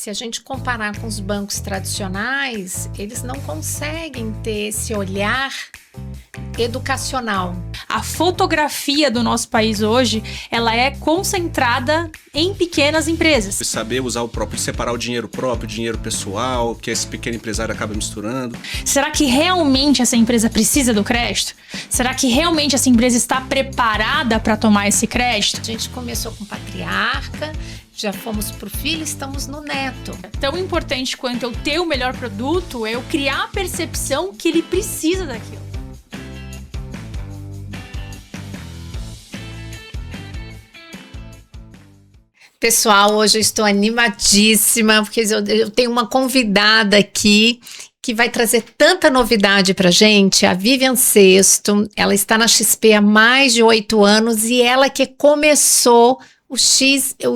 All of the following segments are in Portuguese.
Se a gente comparar com os bancos tradicionais, eles não conseguem ter esse olhar educacional. A fotografia do nosso país hoje, ela é concentrada em pequenas empresas. Saber usar o próprio, separar o dinheiro próprio, o dinheiro pessoal, que esse pequeno empresário acaba misturando. Será que realmente essa empresa precisa do crédito? Será que realmente essa empresa está preparada para tomar esse crédito? A gente começou com patriarca, já fomos pro filho, estamos no neto. Tão importante quanto eu ter o melhor produto é eu criar a percepção que ele precisa daquilo. Pessoal, hoje eu estou animadíssima, porque eu tenho uma convidada aqui que vai trazer tanta novidade pra gente, a Vivian Sesto. Ela está na XP há mais de 8 anos e ela que começou o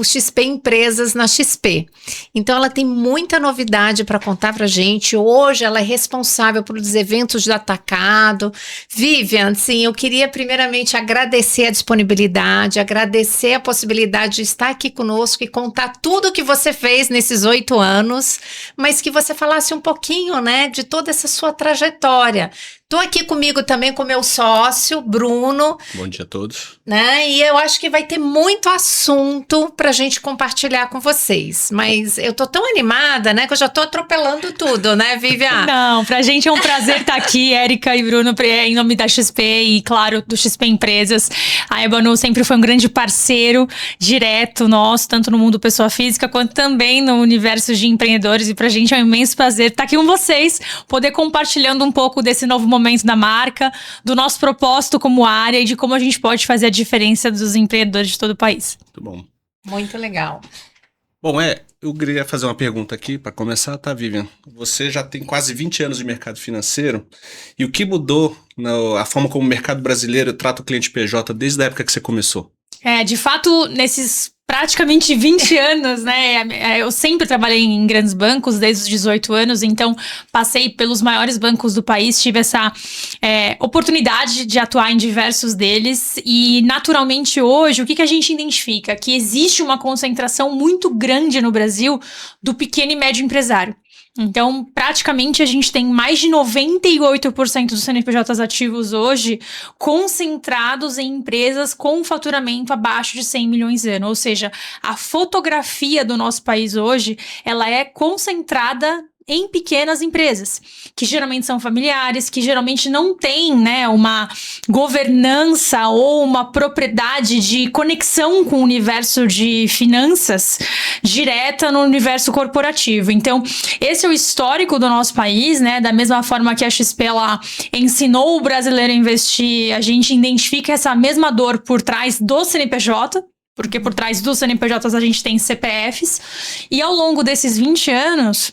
XP Empresas na XP. Então ela tem muita novidade para contar pra gente. Hoje ela é responsável pelos eventos de atacado. Vivian, sim, eu queria primeiramente agradecer a disponibilidade, agradecer a possibilidade de estar aqui conosco e contar tudo o que você fez nesses 8 anos, mas que você falasse um pouquinho, né, de toda essa sua trajetória. Tô aqui comigo também com meu sócio, Bruno. Bom dia a todos. Né? E eu acho que vai ter muito assunto pra gente compartilhar com vocês. Mas eu tô tão animada, né? Que eu já tô atropelando tudo, né, Vivian? Não, pra gente é um prazer estar aqui, Érica e Bruno, em nome da XP e, claro, do XP Empresas. A Ebanu sempre foi um grande parceiro direto nosso, tanto no mundo pessoa física, quanto também no universo de empreendedores. E pra gente é um imenso prazer estar aqui com vocês, poder compartilhando um pouco desse novo momento da marca, do nosso propósito como área e de como a gente pode fazer a diferença dos empreendedores de todo o país. Muito bom. Muito legal. Bom, eu queria fazer uma pergunta aqui para começar, tá, Vivian? Você já tem quase 20 anos de mercado financeiro e o que mudou a forma como o mercado brasileiro trata o cliente PJ desde a época que você começou? De fato, nesses praticamente 20 anos, né? Eu sempre trabalhei em grandes bancos desde os 18 anos, então passei pelos maiores bancos do país, tive essa oportunidade de atuar em diversos deles e, naturalmente, hoje, o que a gente identifica? Que existe uma concentração muito grande no Brasil do pequeno e médio empresário. Então, praticamente, a gente tem mais de 98% dos CNPJs ativos hoje concentrados em empresas com faturamento abaixo de 100 milhões ano. Ou seja, a fotografia do nosso país hoje, ela é concentrada em pequenas empresas, que geralmente são familiares, que geralmente não têm, né, uma governança ou uma propriedade de conexão com o universo de finanças direta no universo corporativo. Então, esse é o histórico do nosso país, né? Da mesma forma que a XP ela ensinou o brasileiro a investir, a gente identifica essa mesma dor por trás do CNPJ, porque por trás dos CNPJs a gente tem CPFs, e ao longo desses 20 anos,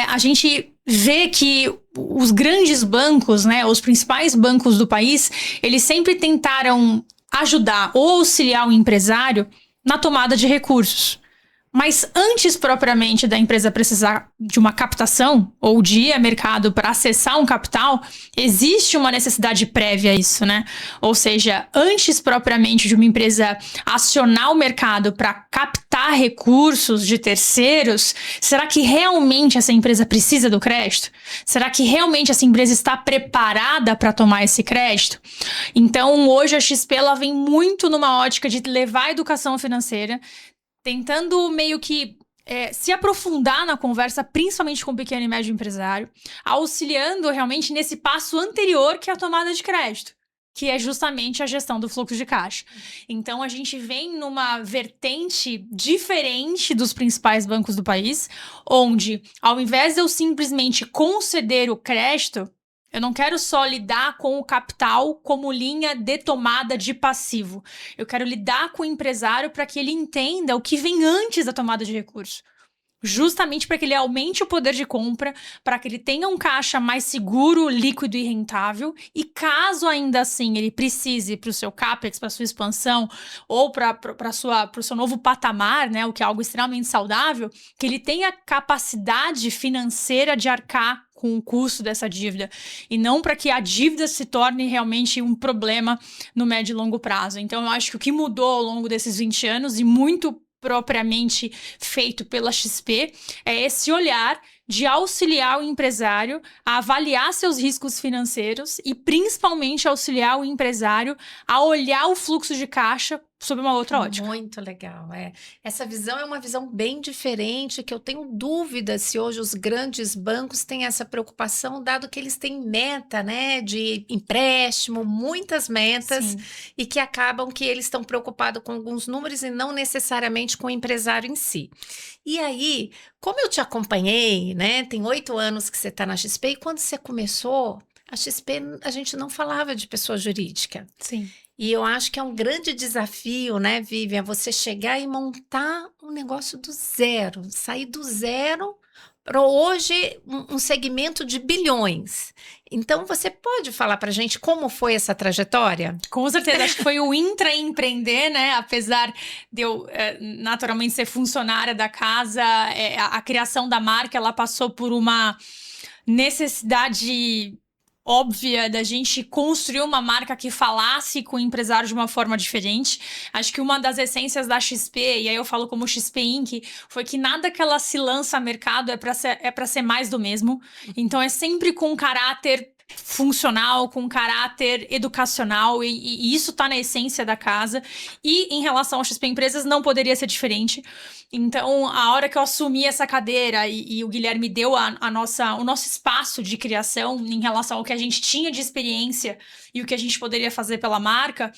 a gente vê que os grandes bancos, né, os principais bancos do país, eles sempre tentaram ajudar ou auxiliar o empresário na tomada de recursos. Mas antes propriamente da empresa precisar de uma captação ou de ir ao mercado para acessar um capital, existe uma necessidade prévia a isso, né? Ou seja, antes propriamente de uma empresa acionar o mercado para captar recursos de terceiros, será que realmente essa empresa precisa do crédito? Será que realmente essa empresa está preparada para tomar esse crédito? Então, hoje a XP ela vem muito numa ótica de levar a educação financeira, tentando meio que se aprofundar na conversa, principalmente com o pequeno e médio empresário, auxiliando realmente nesse passo anterior que é a tomada de crédito, que é justamente a gestão do fluxo de caixa. Então, a gente vem numa vertente diferente dos principais bancos do país, onde, ao invés de eu simplesmente conceder o crédito, eu não quero só lidar com o capital como linha de tomada de passivo. Eu quero lidar com o empresário para que ele entenda o que vem antes da tomada de recurso. Justamente para que ele aumente o poder de compra, para que ele tenha um caixa mais seguro, líquido e rentável. E caso ainda assim ele precise para o seu CAPEX, para a sua expansão ou para o seu novo patamar, né, o que é algo extremamente saudável, que ele tenha capacidade financeira de arcar com o custo dessa dívida, e não para que a dívida se torne realmente um problema no médio e longo prazo. Então, eu acho que o que mudou ao longo desses 20 anos, e muito propriamente feito pela XP, é esse olhar de auxiliar o empresário a avaliar seus riscos financeiros e principalmente auxiliar o empresário a olhar o fluxo de caixa sob uma outra ótica. Muito legal, Essa visão é uma visão bem diferente, que eu tenho dúvida se hoje os grandes bancos têm essa preocupação, dado que eles têm meta, né, de empréstimo, muitas metas, Sim. e que acabam que eles estão preocupados com alguns números e não necessariamente com o empresário em si. E aí, como eu te acompanhei, né, tem 8 anos que você está na XP, e quando você começou, a XP, a gente não falava de pessoa jurídica. Sim. E eu acho que é um grande desafio, né, Vivian, você chegar e montar um negócio do zero, sair do zero para hoje um segmento de bilhões. Então, você pode falar para a gente como foi essa trajetória? Com certeza, acho que foi o intraempreender, né? Apesar de eu naturalmente ser funcionária da casa, a criação da marca, ela passou por uma necessidade óbvia da gente construir uma marca que falasse com o empresário de uma forma diferente. Acho que uma das essências da XP, e aí eu falo como XP Inc., foi que nada que ela se lança a mercado é para ser mais do mesmo. Então é sempre com caráter funcional, com caráter educacional, e isso tá na essência da casa. E em relação ao XP Empresas, não poderia ser diferente. Então, a hora que eu assumi essa cadeira e o Guilherme deu o nosso espaço de criação em relação ao que a gente tinha de experiência e o que a gente poderia fazer pela marca,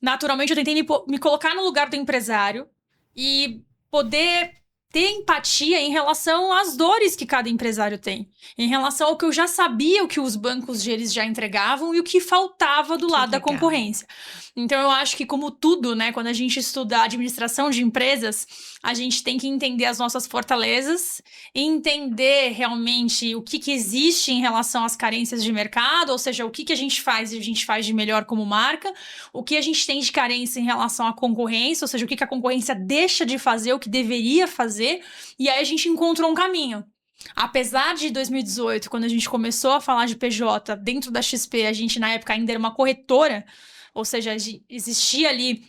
naturalmente eu tentei me colocar no lugar do empresário e poder ter empatia em relação às dores que cada empresário tem, em relação ao que eu já sabia, o que os bancos eles já entregavam e o que faltava do lado da concorrência. Então eu acho que, como tudo, né, quando a gente estuda administração de empresas, a gente tem que entender as nossas fortalezas, entender realmente o que existe em relação às carências de mercado, ou seja, o que a gente faz e a gente faz de melhor como marca, o que a gente tem de carência em relação à concorrência, ou seja, o que a concorrência deixa de fazer, o que deveria fazer, e aí a gente encontrou um caminho. Apesar de 2018, quando a gente começou a falar de PJ dentro da XP, a gente na época ainda era uma corretora, ou seja, existia ali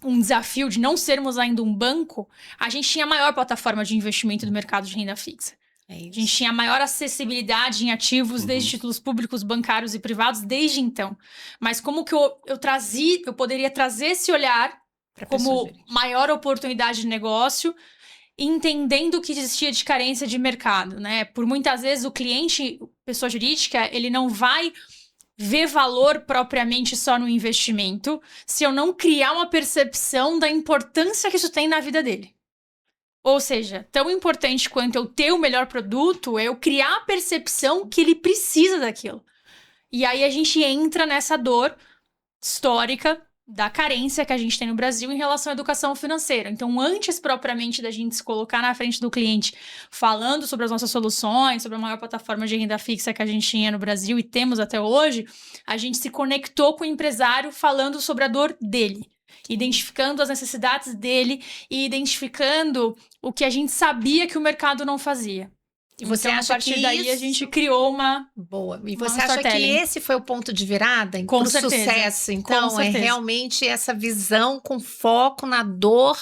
um desafio de não sermos ainda um banco, a gente tinha a maior plataforma de investimento do mercado de renda fixa. A gente tinha a maior acessibilidade em ativos, desde títulos públicos, bancários e privados, desde então. Mas como que eu poderia trazer esse olhar como maior oportunidade de negócio, entendendo o que existia de carência de mercado, né? Por muitas vezes o cliente, pessoa jurídica, ele não vai ver valor propriamente só no investimento se eu não criar uma percepção da importância que isso tem na vida dele. Ou seja, tão importante quanto eu ter o melhor produto é eu criar a percepção que ele precisa daquilo. E aí a gente entra nessa dor histórica da carência que a gente tem no Brasil em relação à educação financeira. Então, antes propriamente da gente se colocar na frente do cliente falando sobre as nossas soluções, sobre a maior plataforma de renda fixa que a gente tinha no Brasil e temos até hoje, a gente se conectou com o empresário falando sobre a dor dele, identificando as necessidades dele e identificando o que a gente sabia que o mercado não fazia. E você então, acha a partir que daí a gente criou uma... Boa. E você acha que esse foi o ponto de virada para o sucesso? Então, é realmente essa visão com foco na dor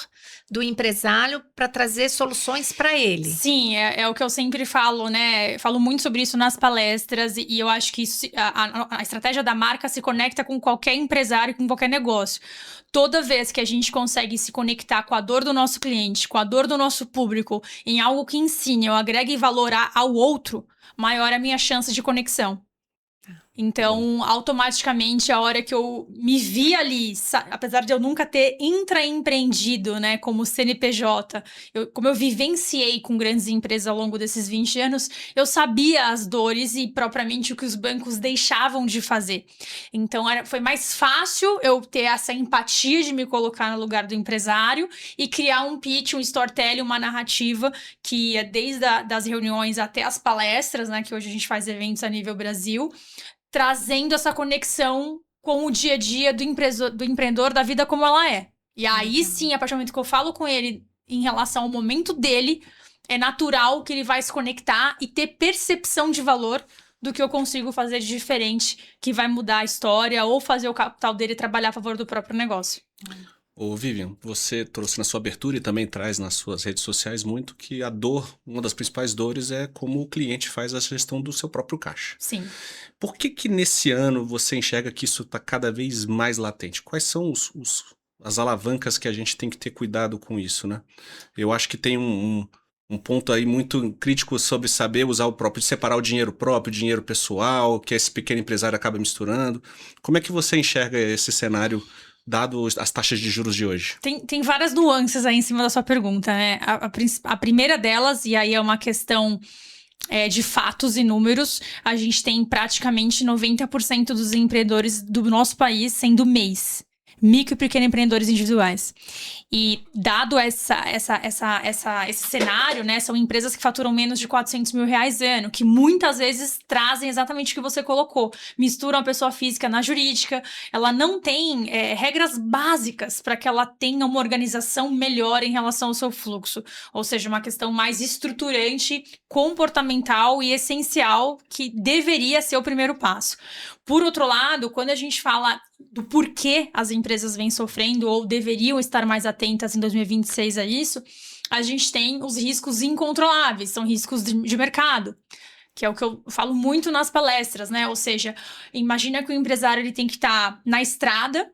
do empresário para trazer soluções para ele. Sim, é o que eu sempre falo, né? Falo muito sobre isso nas palestras e eu acho que isso, a estratégia da marca se conecta com qualquer empresário, com qualquer negócio. Toda vez que a gente consegue se conectar com a dor do nosso cliente, com a dor do nosso público, em algo que ensine ou agregue valor ao outro, maior é a minha chance de conexão. Então, automaticamente, a hora que eu me vi ali, apesar de eu nunca ter intraempreendido, né, como CNPJ, como eu vivenciei com grandes empresas ao longo desses 20 anos, eu sabia as dores e propriamente o que os bancos deixavam de fazer. Então, foi mais fácil eu ter essa empatia de me colocar no lugar do empresário e criar um pitch, um storytelling, uma narrativa que é desde das reuniões até as palestras, né, que hoje a gente faz eventos a nível Brasil, trazendo essa conexão com o dia a dia do empreendedor, da vida como ela é. E aí sim, a partir do momento que eu falo com ele em relação ao momento dele, é natural que ele vai se conectar e ter percepção de valor do que eu consigo fazer de diferente, que vai mudar a história ou fazer o capital dele trabalhar a favor do próprio negócio. Ô Vivian, você trouxe na sua abertura e também traz nas suas redes sociais muito que a dor, uma das principais dores é como o cliente faz a gestão do seu próprio caixa. Sim. Por que nesse ano você enxerga que isso está cada vez mais latente? Quais são as alavancas que a gente tem que ter cuidado com isso, né? Eu acho que tem um ponto aí muito crítico sobre saber usar o próprio, separar o dinheiro pessoal, que esse pequeno empresário acaba misturando. Como é que você enxerga esse cenário, dado as taxas de juros de hoje? Tem várias nuances aí em cima da sua pergunta, né? A primeira delas, e aí é uma questão de fatos e números, a gente tem praticamente 90% dos empreendedores do nosso país sendo MEIs. Micro e pequenos empreendedores individuais. E dado esse cenário, né, são empresas que faturam menos de R$400 mil ano, que muitas vezes trazem exatamente o que você colocou. Misturam a pessoa física na jurídica, ela não tem regras básicas para que ela tenha uma organização melhor em relação ao seu fluxo. Ou seja, uma questão mais estruturante, comportamental e essencial, que deveria ser o primeiro passo. Por outro lado, quando a gente fala do porquê as empresas vêm sofrendo ou deveriam estar mais atentas em 2026 a isso, a gente tem os riscos incontroláveis, são riscos de mercado, que é o que eu falo muito nas palestras, né? Ou seja, imagina que o empresário ele tem que estar na estrada,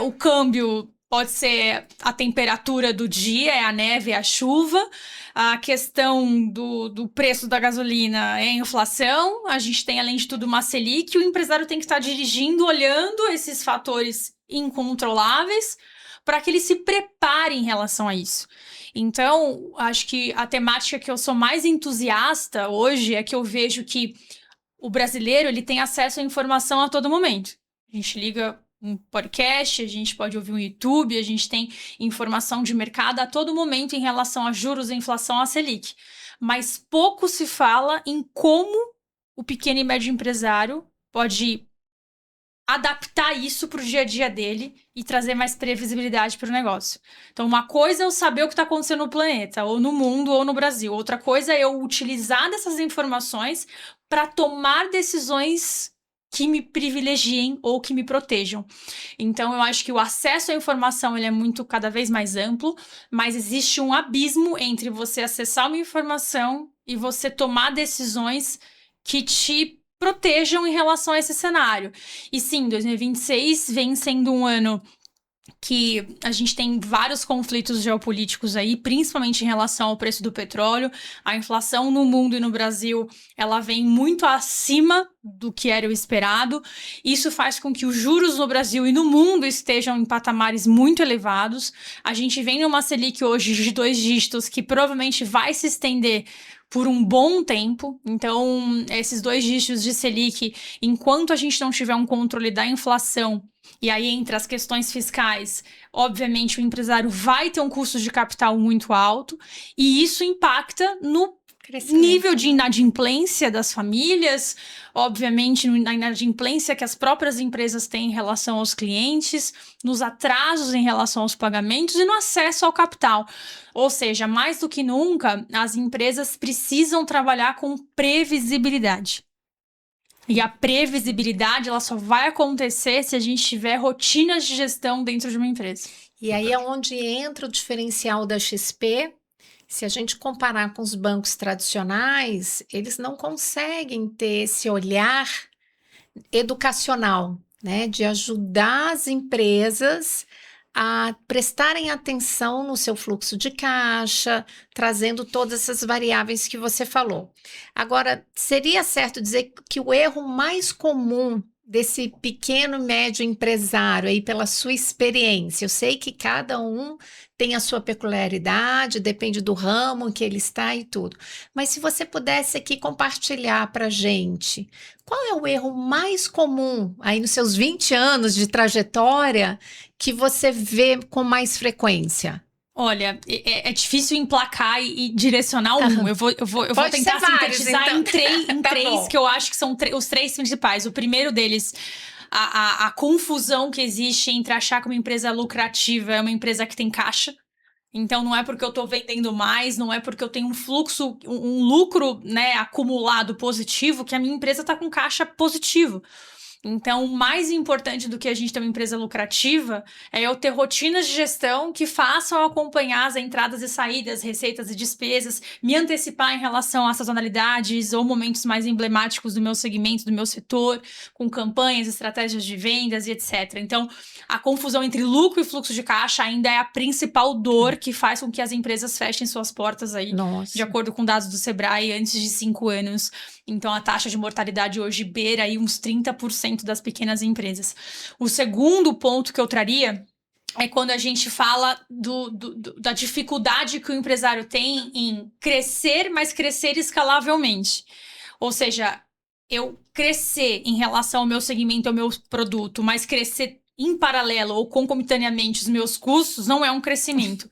o câmbio pode ser a temperatura do dia, é a neve, é a chuva. A questão do preço da gasolina é a inflação. A gente tem, além de tudo, uma Selic. O empresário tem que estar dirigindo, olhando esses fatores incontroláveis para que ele se prepare em relação a isso. Então, acho que a temática que eu sou mais entusiasta hoje é que eu vejo que o brasileiro ele tem acesso à informação a todo momento. A gente liga um podcast, a gente pode ouvir um YouTube, a gente tem informação de mercado a todo momento em relação a juros, a inflação, a Selic. Mas pouco se fala em como o pequeno e médio empresário pode adaptar isso para o dia a dia dele e trazer mais previsibilidade para o negócio. Então, uma coisa é eu saber o que está acontecendo no planeta, ou no mundo, ou no Brasil. Outra coisa é eu utilizar dessas informações para tomar decisões que me privilegiem ou que me protejam. Então, eu acho que o acesso à informação ele é cada vez mais amplo, mas existe um abismo entre você acessar uma informação e você tomar decisões que te protejam em relação a esse cenário. E sim, 2026 vem sendo um ano que a gente tem vários conflitos geopolíticos aí, principalmente em relação ao preço do petróleo. A inflação no mundo e no Brasil, ela vem muito acima do que era o esperado. Isso faz com que os juros no Brasil e no mundo estejam em patamares muito elevados. A gente vem numa Selic hoje de 2 dígitos que provavelmente vai se estender por um bom tempo. Então, esses 2 dígitos de Selic, enquanto a gente não tiver um controle da inflação, e aí entre as questões fiscais, obviamente o empresário vai ter um custo de capital muito alto, e isso impacta no nível de inadimplência das famílias, obviamente na inadimplência que as próprias empresas têm em relação aos clientes, nos atrasos em relação aos pagamentos e no acesso ao capital. Ou seja, mais do que nunca, as empresas precisam trabalhar com previsibilidade. E a previsibilidade ela só vai acontecer se a gente tiver rotinas de gestão dentro de uma empresa. E aí é onde entra o diferencial da XP. Se a gente comparar com os bancos tradicionais, eles não conseguem ter esse olhar educacional, né, de ajudar as empresas a prestarem atenção no seu fluxo de caixa, trazendo todas essas variáveis que você falou. Agora, seria certo dizer que o erro mais comum desse pequeno e médio empresário aí pela sua experiência, eu sei que cada um tem a sua peculiaridade, depende do ramo em que ele está e tudo, mas se você pudesse aqui compartilhar para a gente, qual é o erro mais comum aí nos seus 20 anos de trajetória que você vê com mais frequência? Olha, é difícil emplacar e direcionar um. Eu vou tentar sintetizar então. em três, que eu acho que são os 3 principais. O primeiro deles, a confusão que existe entre achar que uma empresa lucrativa é uma empresa que tem caixa. Então, não é porque eu tô vendendo mais, não é porque eu tenho um fluxo, um lucro, né, acumulado positivo, que a minha empresa tá com caixa positivo. Então, o mais importante do que a gente ter uma empresa lucrativa é eu ter rotinas de gestão que façam acompanhar as entradas e saídas, receitas e despesas, me antecipar em relação às sazonalidades ou momentos mais emblemáticos do meu segmento, do meu setor, com campanhas, estratégias de vendas e etc. Então, a confusão entre lucro e fluxo de caixa ainda é a principal dor que faz com que as empresas fechem suas portas aí, de acordo com dados do Sebrae, antes de 5 anos. Então, a taxa de mortalidade hoje beira aí uns 30% das pequenas empresas. O segundo ponto que eu traria é quando a gente fala da dificuldade que o empresário tem em crescer, mas crescer escalavelmente. Ou seja, eu crescer em relação ao meu segmento, ao meu produto, mas crescer em paralelo ou concomitantemente os meus custos, não é um crescimento.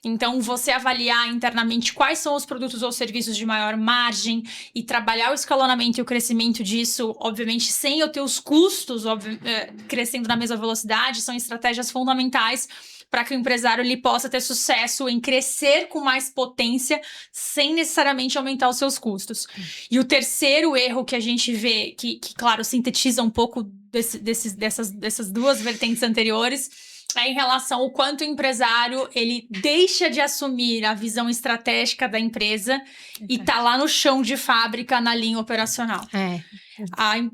Então, você avaliar internamente quais são os produtos ou serviços de maior margem e trabalhar o escalonamento e o crescimento disso, obviamente, sem eu ter os custos crescendo na mesma velocidade, são estratégias fundamentais para que o empresário ele possa ter sucesso em crescer com mais potência sem necessariamente aumentar os seus custos. E o terceiro erro que a gente vê, que claro, sintetiza um pouco dessas duas vertentes anteriores, é em relação ao quanto o empresário ele deixa de assumir a visão estratégica da empresa e tá lá no chão de fábrica, na linha operacional.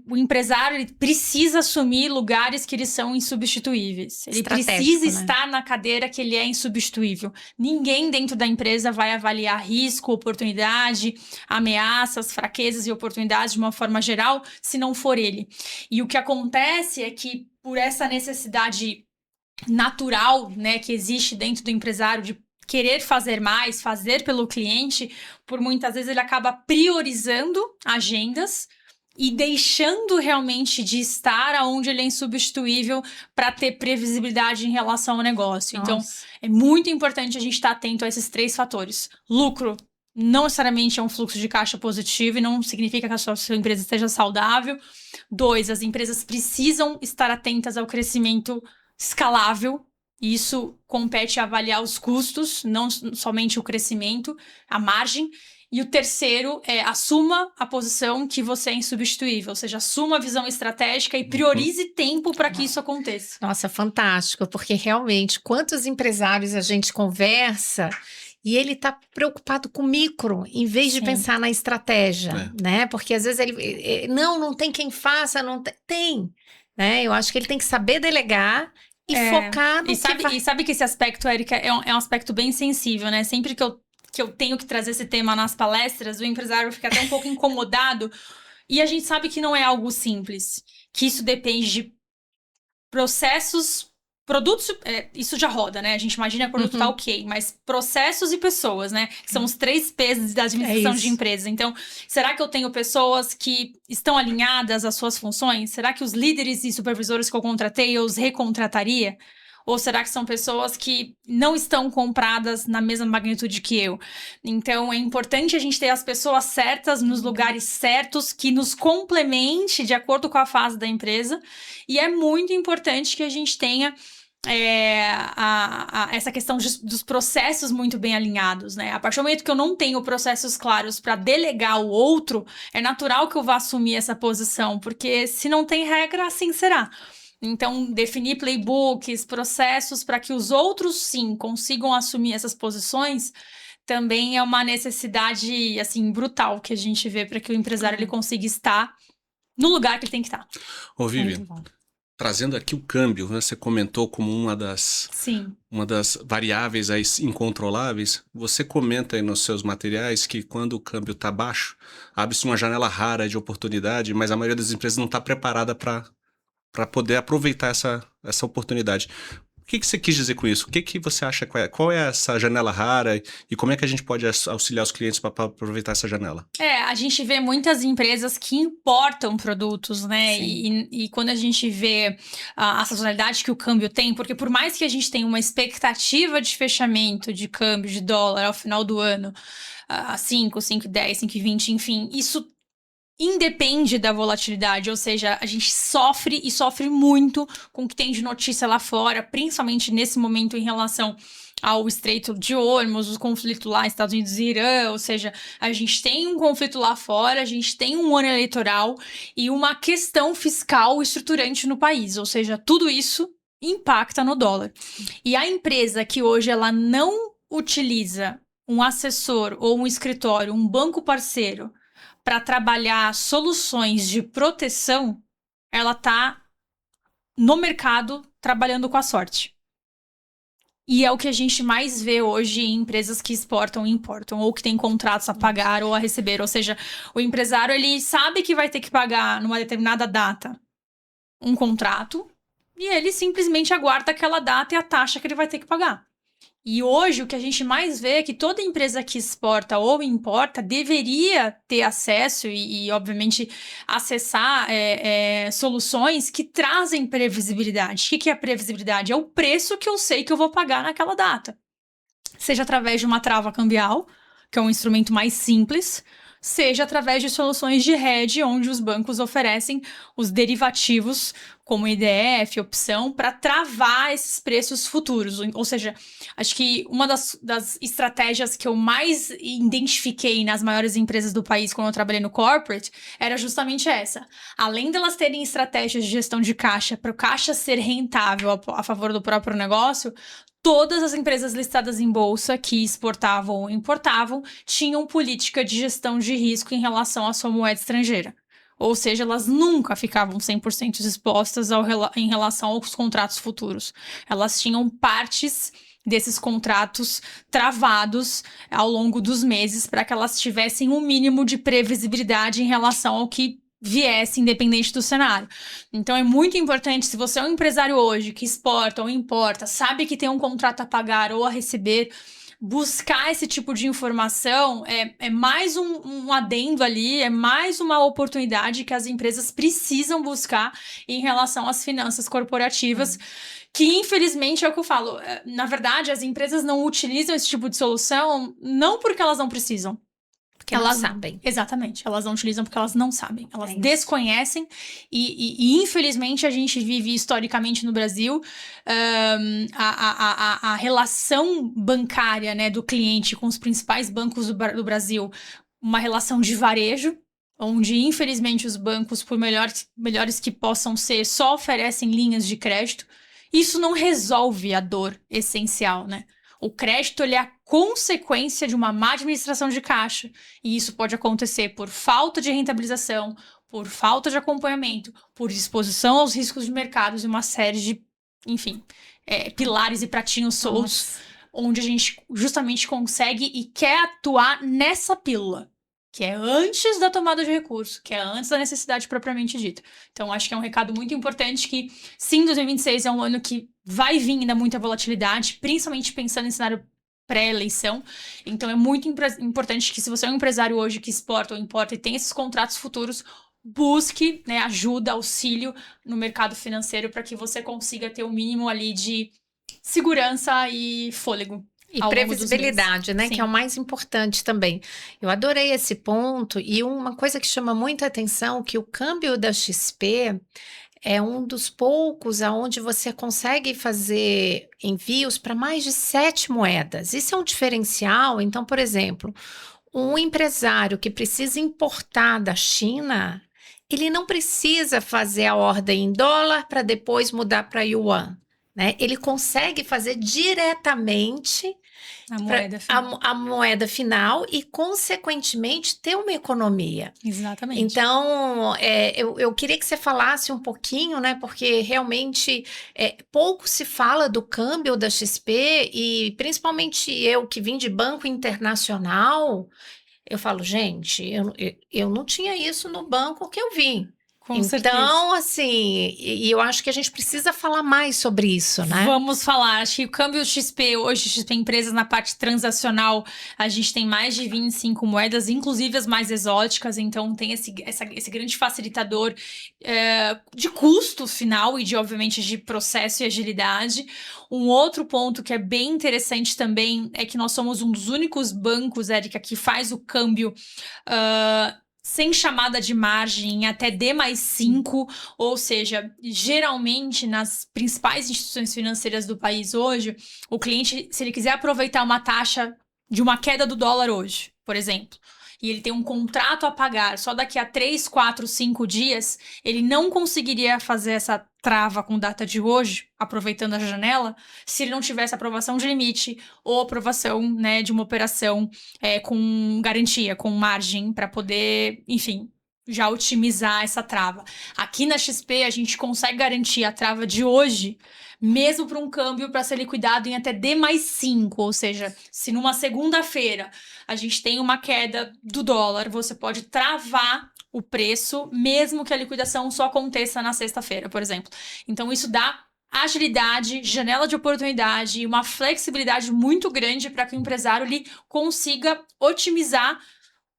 O empresário ele precisa assumir lugares que eles são insubstituíveis. Ele precisa estar na cadeira que ele é insubstituível. Ninguém dentro da empresa vai avaliar risco, oportunidade, ameaças, fraquezas e oportunidades de uma forma geral, se não for ele. E o que acontece é que, por essa necessidade natural, né, que existe dentro do empresário de querer fazer mais, fazer pelo cliente, por muitas vezes ele acaba priorizando agendas e deixando realmente de estar onde ele é insubstituível para ter previsibilidade em relação ao negócio. Então, é muito importante a gente estar atento a esses 3 fatores. Lucro não necessariamente é um fluxo de caixa positivo e não significa que a sua empresa esteja saudável. 2, as empresas precisam estar atentas ao crescimento escalável. Isso compete a avaliar os custos, não somente o crescimento, a margem. E o terceiro é assuma a posição que você é insubstituível, ou seja, assuma a visão estratégica e priorize tempo para que isso aconteça. Nossa, fantástico, porque realmente quantos empresários a gente conversa e ele está preocupado com o micro, em vez de pensar na estratégia, né? Porque às vezes ele não tem quem faça, não tem, né? Eu acho que ele tem que saber delegar e focar no E sabe que esse aspecto, Érica, é um aspecto bem sensível, né? Sempre que eu tenho que trazer esse tema nas palestras, o empresário fica até um pouco incomodado. E a gente sabe que não é algo simples. Que isso depende de processos, produtos, isso já roda, né? A gente imagina que o produto tá ok, mas processos e pessoas, né? Que são os 3 P's da administração de empresas. Então, será que eu tenho pessoas que estão alinhadas às suas funções? Será que os líderes e supervisores que eu contratei, eu os recontrataria? Ou será que são pessoas que não estão compradas na mesma magnitude que eu? Então, é importante a gente ter as pessoas certas nos lugares certos, que nos complemente de acordo com a fase da empresa. E é muito importante que a gente tenha essa questão dos processos muito bem alinhados, né? A partir do momento que eu não tenho processos claros para delegar o outro, é natural que eu vá assumir essa posição, porque se não tem regra, assim será. Então, definir playbooks, processos para que os outros, sim, consigam assumir essas posições, também é uma necessidade, assim, brutal que a gente vê para que o empresário ele consiga estar no lugar que ele tem que estar. Ô, Vivian, trazendo aqui o câmbio, né, você comentou como uma das variáveis aí incontroláveis. Você comenta aí nos seus materiais que quando o câmbio está baixo, abre-se uma janela rara de oportunidade, mas a maioria das empresas não está preparada para poder aproveitar essa oportunidade. O que você quis dizer com isso? O que você acha? Qual é essa janela rara e como é que a gente pode auxiliar os clientes para aproveitar essa janela? A gente vê muitas empresas que importam produtos, né? E quando a gente vê a sazonalidade que o câmbio tem, porque por mais que a gente tenha uma expectativa de fechamento de câmbio de dólar ao final do ano, 5, 5,10, 5,20, enfim, isso independe da volatilidade, ou seja, a gente sofre muito com o que tem de notícia lá fora, principalmente nesse momento em relação ao Estreito de Hormuz, o conflito lá, Estados Unidos e Irã, ou seja, a gente tem um conflito lá fora, a gente tem um ano eleitoral e uma questão fiscal estruturante no país, ou seja, tudo isso impacta no dólar. E a empresa que hoje ela não utiliza um assessor ou um escritório, um banco parceiro, para trabalhar soluções de proteção, ela está no mercado trabalhando com a sorte. E é o que a gente mais vê hoje em empresas que exportam e importam, ou que têm contratos a pagar ou a receber. Ou seja, o empresário ele sabe que vai ter que pagar numa determinada data um contrato e ele simplesmente aguarda aquela data e a taxa que ele vai ter que pagar. E hoje o que a gente mais vê é que toda empresa que exporta ou importa deveria ter acesso e obviamente, acessar soluções que trazem previsibilidade. O que é a previsibilidade? É o preço que eu sei que eu vou pagar naquela data. Seja através de uma trava cambial, que é um instrumento mais simples, seja através de soluções de hedge, onde os bancos oferecem os derivativos, como IDF, opção, para travar esses preços futuros. Ou seja, acho que uma das estratégias que eu mais identifiquei nas maiores empresas do país quando eu trabalhei no corporate era justamente essa. Além delas terem estratégias de gestão de caixa para o caixa ser rentável a favor do próprio negócio, todas as empresas listadas em bolsa que exportavam ou importavam tinham política de gestão de risco em relação à sua moeda estrangeira. Ou seja, elas nunca ficavam 100% expostas em relação aos contratos futuros. Elas tinham partes desses contratos travados ao longo dos meses para que elas tivessem um mínimo de previsibilidade em relação ao que viesse, independente do cenário. Então é muito importante, se você é um empresário hoje que exporta ou importa, sabe que tem um contrato a pagar ou a receber, buscar esse tipo de informação é mais um adendo ali, é mais uma oportunidade que as empresas precisam buscar em relação às finanças corporativas, que infelizmente é o que eu falo, na verdade as empresas não utilizam esse tipo de solução não porque elas não precisam, porque elas não sabem. Exatamente, elas não utilizam porque elas não sabem, elas desconhecem e infelizmente a gente vive historicamente no Brasil a relação bancária, né, do cliente com os principais bancos do Brasil, uma relação de varejo, onde infelizmente os bancos, por melhores que possam ser, só oferecem linhas de crédito. Isso não resolve a dor essencial, né? O crédito ele é a consequência de uma má administração de caixa. E isso pode acontecer por falta de rentabilização, por falta de acompanhamento, por exposição aos riscos de mercados e uma série de, enfim, pilares e pratinhos soltos, onde a gente justamente consegue e quer atuar nessa pílula, que é antes da tomada de recurso, que é antes da necessidade propriamente dita. Então, acho que é um recado muito importante que, sim, 2026 é um ano que vai vir ainda muita volatilidade, principalmente pensando em cenário pré-eleição. Então, é muito importante que, se você é um empresário hoje que exporta ou importa e tem esses contratos futuros, busque, né, ajuda, auxílio no mercado financeiro para que você consiga ter o mínimo ali de segurança e fôlego. E previsibilidade, né? Sim. Que é o mais importante também. Eu adorei esse ponto e uma coisa que chama muita atenção, que o câmbio da XP é um dos poucos aonde você consegue fazer envios para mais de 7 moedas. Isso é um diferencial. Então, por exemplo, um empresário que precisa importar da China, ele não precisa fazer a ordem em dólar para depois mudar para yuan. Né? Ele consegue fazer diretamente a moeda final e, consequentemente, ter uma economia. Exatamente. Então, eu queria que você falasse um pouquinho, né? Porque realmente pouco se fala do câmbio da XP e, principalmente eu que vim de banco internacional, eu falo, gente, eu não tinha isso no banco que eu vim. Com certeza. Então, assim, e eu acho que a gente precisa falar mais sobre isso, né? Vamos falar. Acho que o câmbio XP, hoje, XP Empresas, na parte transacional, a gente tem mais de 25 moedas, inclusive as mais exóticas, então tem esse grande facilitador de custo final e de, obviamente, de processo e agilidade. Um outro ponto que é bem interessante também é que nós somos um dos únicos bancos, Érica, que faz o câmbio sem chamada de margem, até D+5, ou seja, geralmente nas principais instituições financeiras do país hoje, o cliente, se ele quiser aproveitar uma taxa de uma queda do dólar hoje, por exemplo, e ele tem um contrato a pagar só daqui a 3, 4, 5 dias, ele não conseguiria fazer essa trava com data de hoje, aproveitando a janela, se ele não tivesse aprovação de limite ou aprovação, né, de uma operação com garantia, com margem, para poder, enfim, já otimizar essa trava. Aqui na XP, a gente consegue garantir a trava de hoje, mesmo para um câmbio para ser liquidado em até D+5, ou seja, se numa segunda-feira a gente tem uma queda do dólar, você pode travar o preço, mesmo que a liquidação só aconteça na sexta-feira, por exemplo. Então, isso dá agilidade, janela de oportunidade e uma flexibilidade muito grande para que o empresário ele consiga otimizar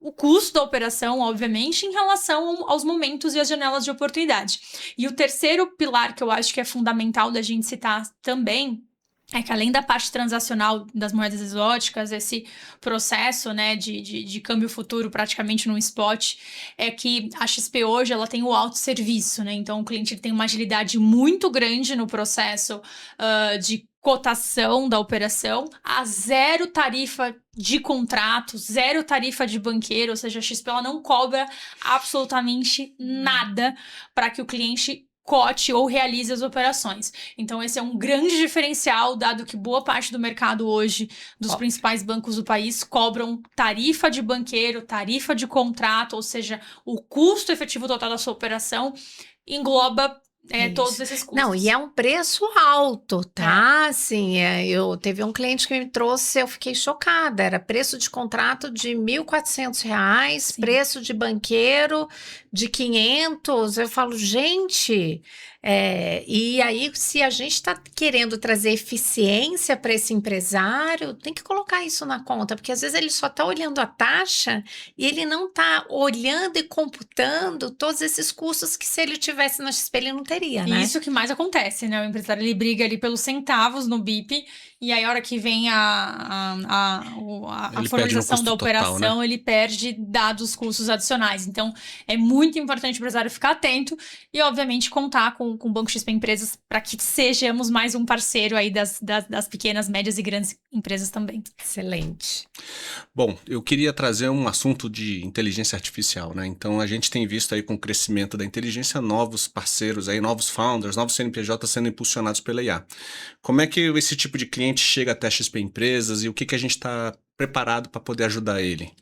o custo da operação, obviamente, em relação aos momentos e às janelas de oportunidade. E o terceiro pilar que eu acho que é fundamental da gente citar também é que, além da parte transacional das moedas exóticas, esse processo, né, de câmbio futuro praticamente no spot, é que a XP hoje ela tem o autosserviço, né? Então o cliente tem uma agilidade muito grande no processo de cotação da operação, a zero tarifa de contrato, zero tarifa de banqueiro, ou seja, a XP ela não cobra absolutamente nada para que o cliente cote ou realize as operações. Então esse é um grande diferencial, dado que boa parte do mercado hoje, dos principais bancos do país, cobram tarifa de banqueiro, tarifa de contrato, ou seja, o custo efetivo total da sua operação engloba todos esses custos. Não, e é um preço alto, tá? Assim, eu teve um cliente que me trouxe, eu fiquei chocada. Era preço de contrato de R$1.400, Sim. preço de banqueiro de 500. Eu falo, gente, e aí se a gente está querendo trazer eficiência para esse empresário, tem que colocar isso na conta, porque às vezes ele só está olhando a taxa e ele não está olhando e computando todos esses custos que, se ele tivesse na XP, ele não teria, né? Isso que mais acontece, né? O empresário ele briga ali pelos centavos no BIP, e aí a hora que vem a formalização da operação, total, né? Ele perde dados custos adicionais. Então, é muito importante o empresário ficar atento e, obviamente, contar com o Banco XP Empresas para que sejamos mais um parceiro aí das pequenas, médias e grandes empresas também. Excelente. Bom, eu queria trazer um assunto de inteligência artificial, né? Então, a gente tem visto aí com o crescimento da inteligência novos parceiros aí, novos founders, novos CNPJ sendo impulsionados pela IA. Como é que esse tipo de cliente chega até a XP Empresas e o que a gente está preparado para poder ajudar ele?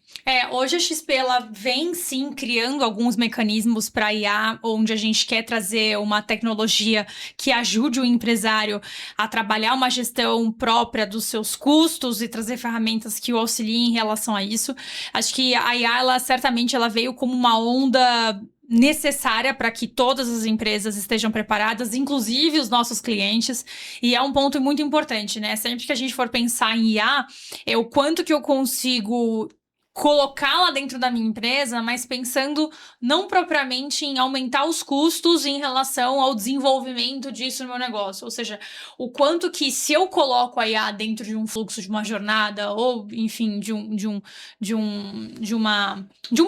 Hoje a XP ela vem sim criando alguns mecanismos para IA, onde a gente quer trazer uma tecnologia que ajude o empresário a trabalhar uma gestão própria dos seus custos e trazer ferramentas que o auxiliem em relação a isso. Acho que a IA, ela certamente ela veio como uma onda necessária para que todas as empresas estejam preparadas, inclusive os nossos clientes, e é um ponto muito importante, né? Sempre que a gente for pensar em IA, é o quanto que eu consigo colocá-la dentro da minha empresa, mas pensando não propriamente em aumentar os custos em relação ao desenvolvimento disso no meu negócio. Ou seja, o quanto que, se eu coloco a IA dentro de um fluxo, de uma jornada, ou enfim, de um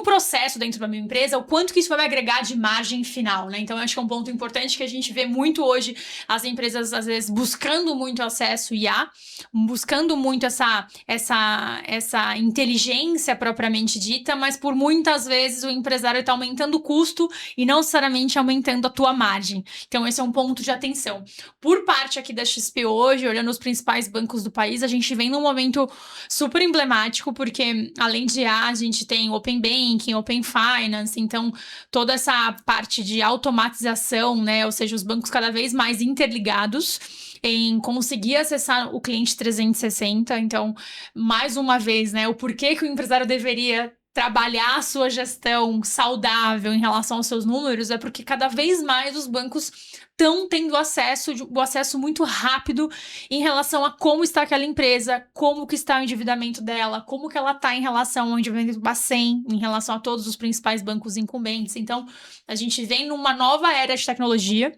processo dentro da minha empresa, o quanto que isso vai me agregar de margem final, né? Então, eu acho que é um ponto importante que a gente vê muito hoje, as empresas, às vezes, buscando muito acesso IA, buscando muito essa inteligência propriamente dita, mas por muitas vezes o empresário está aumentando o custo e não necessariamente aumentando a tua margem. Então esse é um ponto de atenção. Por parte aqui da XP hoje, olhando os principais bancos do país, a gente vem num momento super emblemático, porque além de a gente tem Open Banking, Open Finance, então toda essa parte de automatização, né, ou seja, os bancos cada vez mais interligados em conseguir acessar o cliente 360. Então, mais uma vez, né, o porquê que o empresário deveria trabalhar a sua gestão saudável em relação aos seus números é porque cada vez mais os bancos estão tendo o acesso muito rápido em relação a como está aquela empresa, como que está o endividamento dela, como que ela está em relação ao endividamento Bacen, em relação a todos os principais bancos incumbentes. Então, a gente vem numa nova era de tecnologia,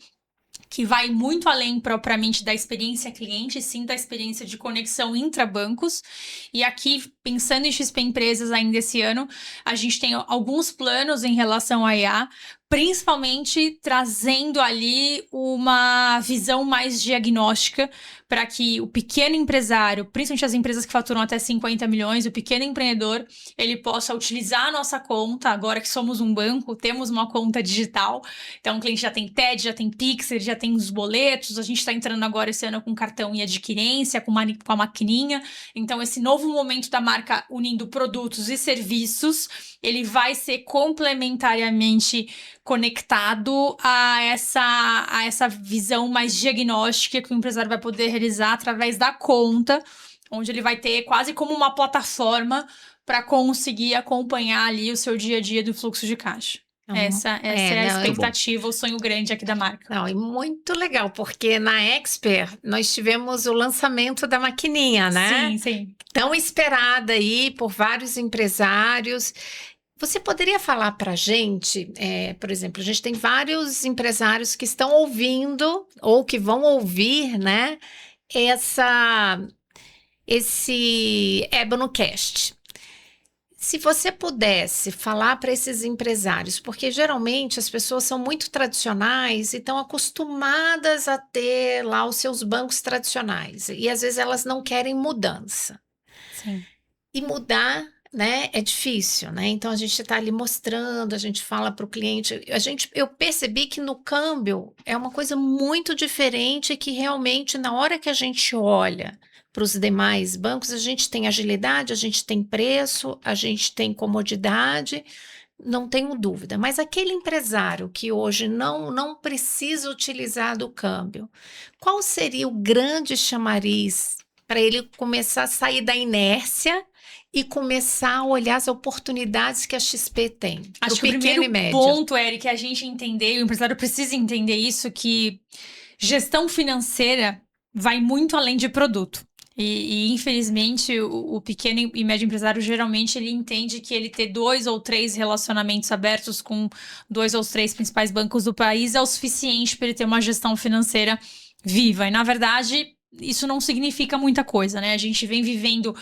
que vai muito além propriamente da experiência cliente, sim da experiência de conexão intrabancos. E aqui, pensando em XP Empresas ainda esse ano, a gente tem alguns planos em relação à IA, principalmente trazendo ali uma visão mais diagnóstica para que o pequeno empresário, principalmente as empresas que faturam até 50 milhões, o pequeno empreendedor, ele possa utilizar a nossa conta, agora que somos um banco, temos uma conta digital, então o cliente já tem TED, já tem Pix, ele já tem os boletos, a gente está entrando agora esse ano com cartão e adquirência, com a maquininha, então esse novo momento da marca unindo produtos e serviços, ele vai ser complementariamente conectado a essa visão mais diagnóstica que o empresário vai poder realizar através da conta, onde ele vai ter quase como uma plataforma para conseguir acompanhar ali o seu dia a dia do fluxo de caixa. Essa é a expectativa, o sonho grande aqui da marca. Não, e muito legal, porque na Expert nós tivemos o lançamento da maquininha, né? Sim, sim. Tão esperada aí por vários empresários. Você poderia falar para a gente, por exemplo, a gente tem vários empresários que estão ouvindo ou que vão ouvir, né, esse EbanoCast. Se você pudesse falar para esses empresários, porque geralmente as pessoas são muito tradicionais e estão acostumadas a ter lá os seus bancos tradicionais e às vezes elas não querem mudança. Sim. E mudar, né, é difícil, né? Então a gente está ali mostrando, a gente fala para o cliente. Eu percebi que no câmbio é uma coisa muito diferente que realmente na hora que a gente olha para os demais bancos, a gente tem agilidade, a gente tem preço, a gente tem comodidade, não tenho dúvida. Mas aquele empresário que hoje não precisa utilizar do câmbio, qual seria o grande chamariz para ele começar a sair da inércia e começar a olhar as oportunidades que a XP tem? Acho que o primeiro ponto, Eric, é a gente entender, o empresário precisa entender isso, que gestão financeira vai muito além de produto. E infelizmente, o pequeno e médio empresário, geralmente, ele entende que ele ter 2 ou 3 relacionamentos abertos com 2 ou 3 principais bancos do país é o suficiente para ele ter uma gestão financeira viva. E, na verdade, isso não significa muita coisa, né? A gente vem vivendo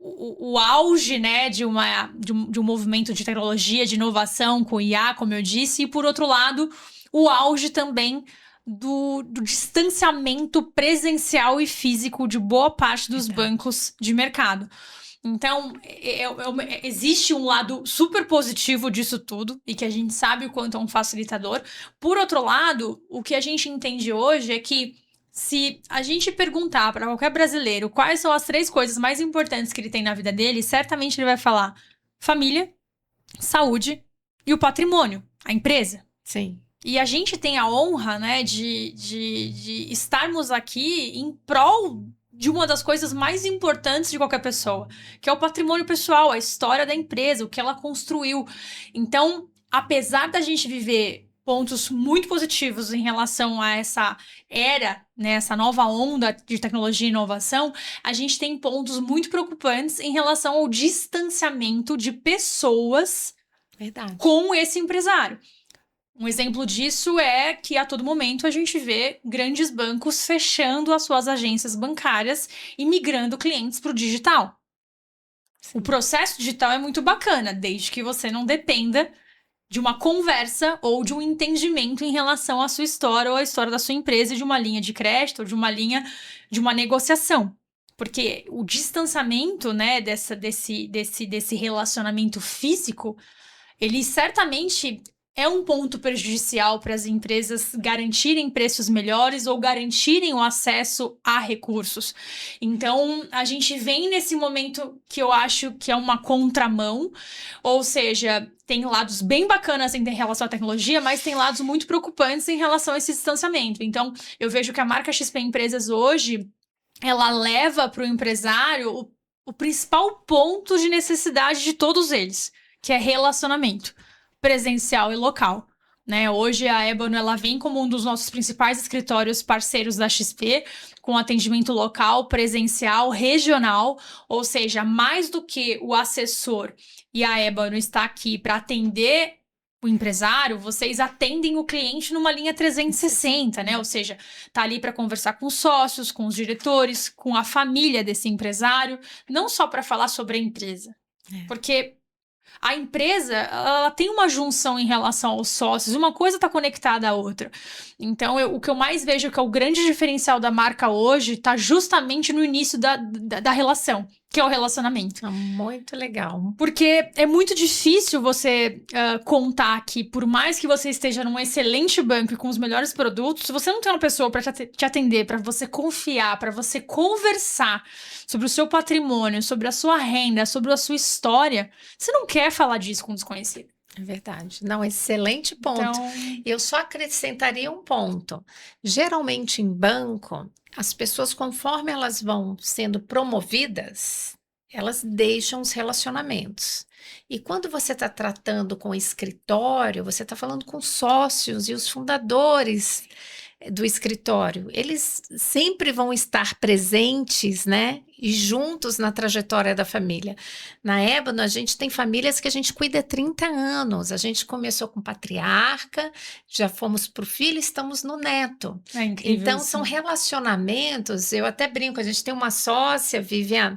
o auge, né, de um movimento de tecnologia, de inovação com IA, como eu disse, e, por outro lado, o auge também do distanciamento presencial e físico de boa parte dos bancos de mercado. Então, existe um lado super positivo disso tudo, e que a gente sabe o quanto é um facilitador. Por outro lado, o que a gente entende hoje é que se a gente perguntar para qualquer brasileiro quais são as 3 coisas mais importantes que ele tem na vida dele, certamente ele vai falar família, saúde e o patrimônio, a empresa. Sim. E a gente tem a honra, né, de estarmos aqui em prol de uma das coisas mais importantes de qualquer pessoa, que é o patrimônio pessoal, a história da empresa, o que ela construiu. Então, apesar da gente viver pontos muito positivos em relação a essa era, né, essa nova onda de tecnologia e inovação, a gente tem pontos muito preocupantes em relação ao distanciamento de pessoas com esse empresário. Um exemplo disso é que a todo momento a gente vê grandes bancos fechando as suas agências bancárias e migrando clientes para o digital. Sim. O processo digital é muito bacana, desde que você não dependa de uma conversa ou de um entendimento em relação à sua história ou à história da sua empresa, de uma linha de crédito ou de uma negociação. Porque o distanciamento, né, desse relacionamento físico, ele certamente é um ponto prejudicial para as empresas garantirem preços melhores ou garantirem o acesso a recursos. Então, a gente vem nesse momento que eu acho que é uma contramão, ou seja, tem lados bem bacanas em relação à tecnologia, mas tem lados muito preocupantes em relação a esse distanciamento. Então, eu vejo que a marca XP Empresas hoje, ela leva para o empresário o principal ponto de necessidade de todos eles, que é relacionamento presencial e local, né? Hoje a Ebano, ela vem como um dos nossos principais escritórios parceiros da XP, com atendimento local, presencial, regional, ou seja, mais do que o assessor e a Ebano está aqui para atender o empresário, vocês atendem o cliente numa linha 360, né? Ou seja, tá ali para conversar com os sócios, com os diretores, com a família desse empresário, não só para falar sobre a empresa. Porque a empresa, ela tem uma junção em relação aos sócios, uma coisa está conectada à outra. Então, o que eu mais vejo que é o grande diferencial da marca hoje está justamente no início da relação, que é o relacionamento. Muito legal. Porque é muito difícil você contar que, por mais que você esteja num excelente banco e com os melhores produtos, se você não tem uma pessoa para te atender, para você confiar, para você conversar sobre o seu patrimônio, sobre a sua renda, sobre a sua história, você não quer falar disso com um desconhecido. É verdade. Não, excelente ponto. Então, Eu só acrescentaria um ponto. Geralmente em banco, as pessoas, conforme elas vão sendo promovidas, elas deixam os relacionamentos. E quando você está tratando com o escritório, você está falando com sócios e os fundadores do escritório. Eles sempre vão estar presentes, né? E juntos na trajetória da família. Na Ébano, a gente tem famílias que a gente cuida há 30 anos. A gente começou com patriarca, já fomos para o filho, estamos no neto. é incrível. Então, isso. são relacionamentos. Eu até brinco, a gente tem uma sócia, Vivian,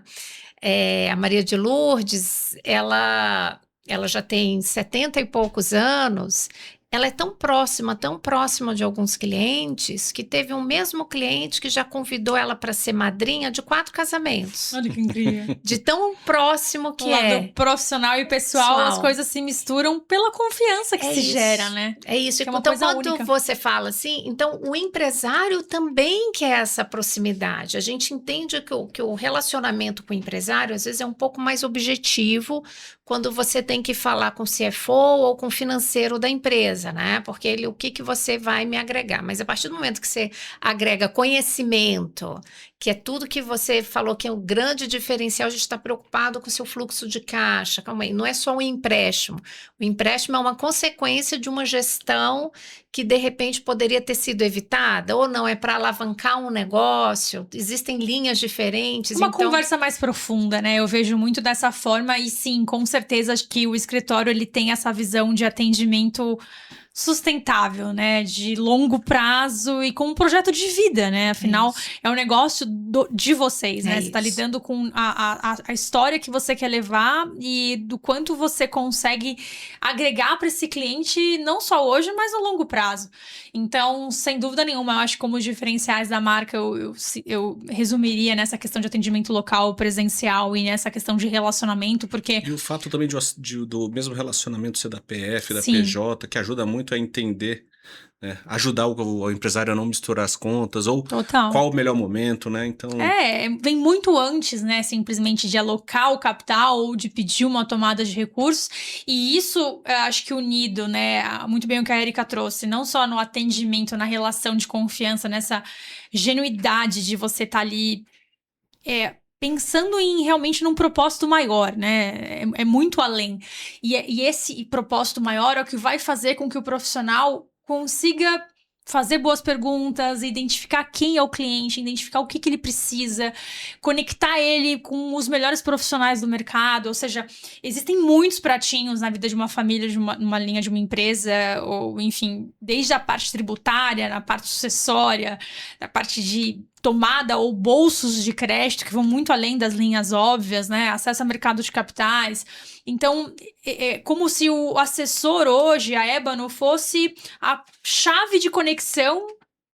a Maria de Lourdes, ela já tem 70 e poucos anos. Ela é tão próxima de alguns clientes, que teve um mesmo cliente que já convidou ela para ser madrinha de 4 casamentos. Olha que incrível. De tão próximo que O lado é. profissional e pessoal, as coisas se misturam pela confiança que É se isso. gera, né? É isso. Que é uma Então, coisa quando única. você fala assim, então o empresário também quer essa proximidade. A gente entende que o relacionamento com o empresário, às vezes, é um pouco mais objetivo quando você tem que falar com o CFO ou com o financeiro da empresa, né? Porque o que você vai me agregar? Mas a partir do momento que você agrega conhecimento, que é tudo que você falou que é um grande diferencial, a gente está preocupado com o seu fluxo de caixa. Calma aí, não é só um empréstimo. O empréstimo é uma consequência de uma gestão que, de repente, poderia ter sido evitada, ou não, é para alavancar um negócio, existem linhas diferentes. Uma então... conversa mais profunda, né? Eu vejo muito dessa forma e sim, com certeza que o escritório ele tem essa visão de atendimento sustentável, né? De longo prazo e com um projeto de vida, né? Afinal, é um negócio de vocês, né? Você está lidando com a história que você quer levar e do quanto você consegue agregar para esse cliente, não só hoje, mas no longo prazo. Então, sem dúvida nenhuma, eu acho que como os diferenciais da marca, eu resumiria nessa questão de atendimento local, presencial e nessa questão de relacionamento, porque... E o fato também do mesmo relacionamento ser da PF, da Sim. PJ, que ajuda muito a entender, né, ajudar o empresário a não misturar as contas, ou Total. qual o melhor momento, né? Então, vem muito antes, né, simplesmente de alocar o capital ou de pedir uma tomada de recursos, e isso, eu acho que unido, né, muito bem o que a Erika trouxe, não só no atendimento, na relação de confiança, nessa genuidade de você estar ali pensando em realmente num propósito maior, né? É muito além. E esse propósito maior é o que vai fazer com que o profissional consiga fazer boas perguntas, identificar quem é o cliente, identificar o que ele precisa, conectar ele com os melhores profissionais do mercado. Ou seja, existem muitos pratinhos na vida de uma família, numa linha de uma empresa, ou enfim, desde a parte tributária, na parte sucessória, na parte de tomada ou bolsos de crédito que vão muito além das linhas óbvias, né? Acesso a mercado de capitais. Então, é como se o assessor hoje, a Ébano, fosse a chave de conexão